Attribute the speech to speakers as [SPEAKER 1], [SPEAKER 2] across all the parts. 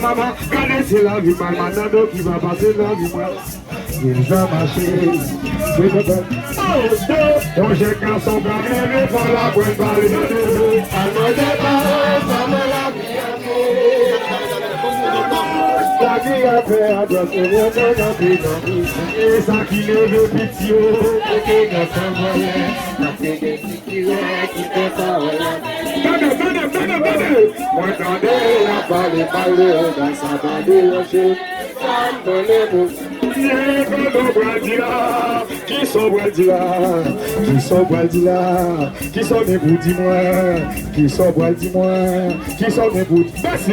[SPEAKER 1] Maman, regardez c'est la vie, maman, Nando qui va passer la vie, moi. Il a marché, donc j'ai qu'un son carré, pour la bonne balle, la vie a fait à droite, et ça qui ne veut pitié, et qui n'a pas moyen, Moi t'en la parler dans sa bande rocher. Qui sont Bradila, qui sont Bradila, qui sont mes bouts, dis-moi, qui sont Bradila, qui sont mes bouts. Merci,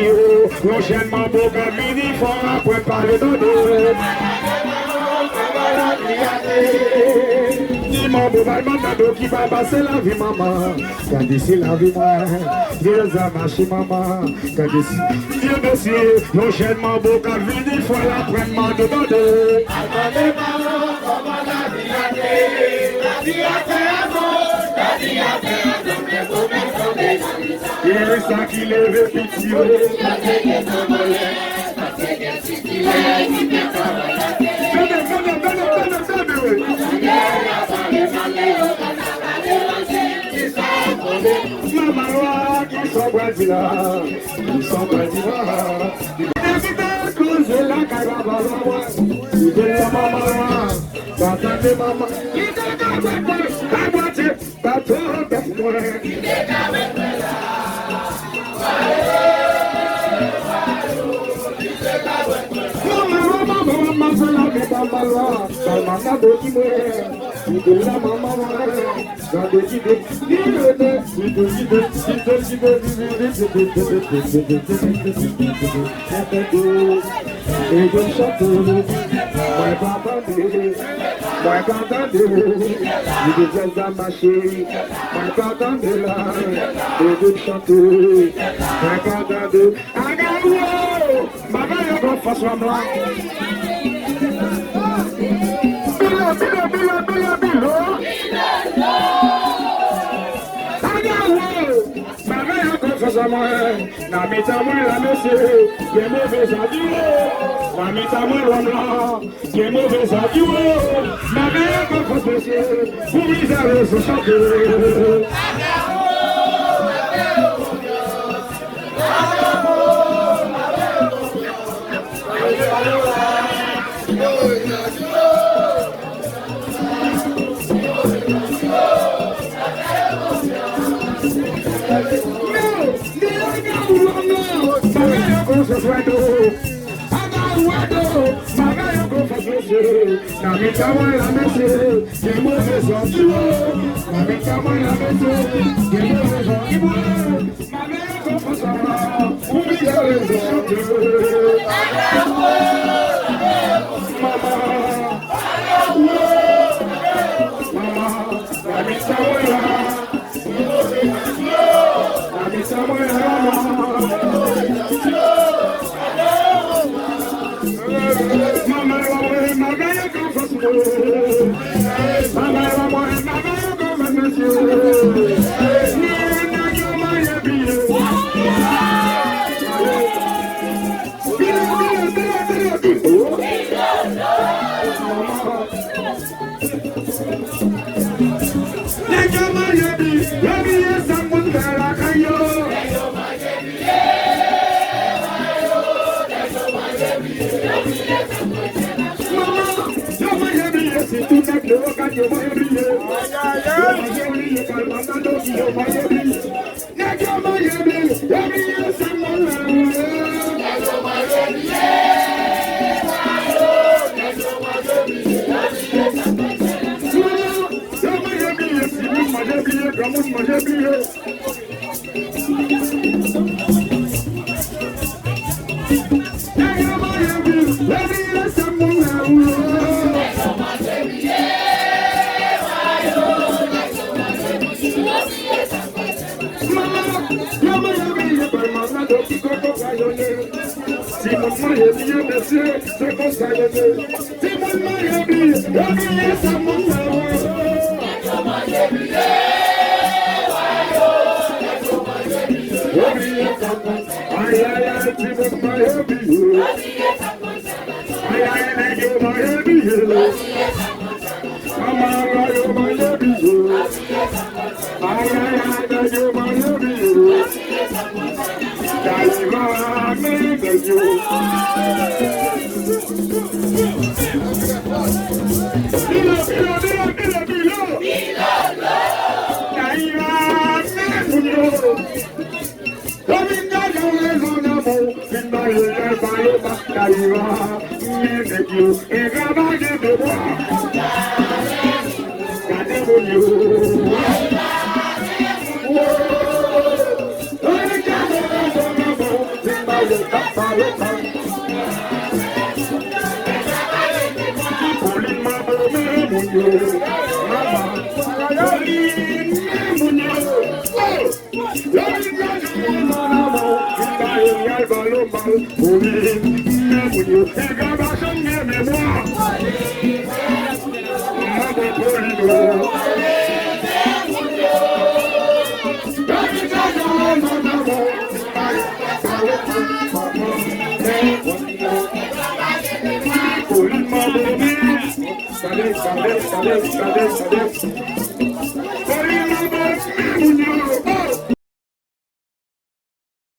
[SPEAKER 1] l'enchaînement beau comme mini, faut après parler de nous. Dis-moi, beau maman, qui va passer la vie, maman. Quand ici la vie, moi, Dieu a marché, maman. Quand ici, Dieu merci, l'enchaînement beau comme mini, faut l'apprendre de nous. C'est ça qui les répétit. Maman, qui sont Bradila, qui sont Bradila. La caravane, il est la maman, t'attendez maman, il est la moitié, et je chante, moi content de vous, je devais à marcher, moi content de là, et je chante, moi content de Agarou, maman y'a qu'on fasse moi. Bilo. Agarou, maman y'a qu'on fasse moi. Na mita moi la monsieur, qui est mauvais adieu. Na mita moi l'homme là, qui est mauvais adieu. Ma mère qu'on fasse monsieur, pour lui aller se chanter. Na mita moi la monsieur, qui est mauvais adieu. Na mita moi la monsieur, qui est mauvais adieu. Ma mère qu'on fasse moi, pour lui aller se chanter. Cadê?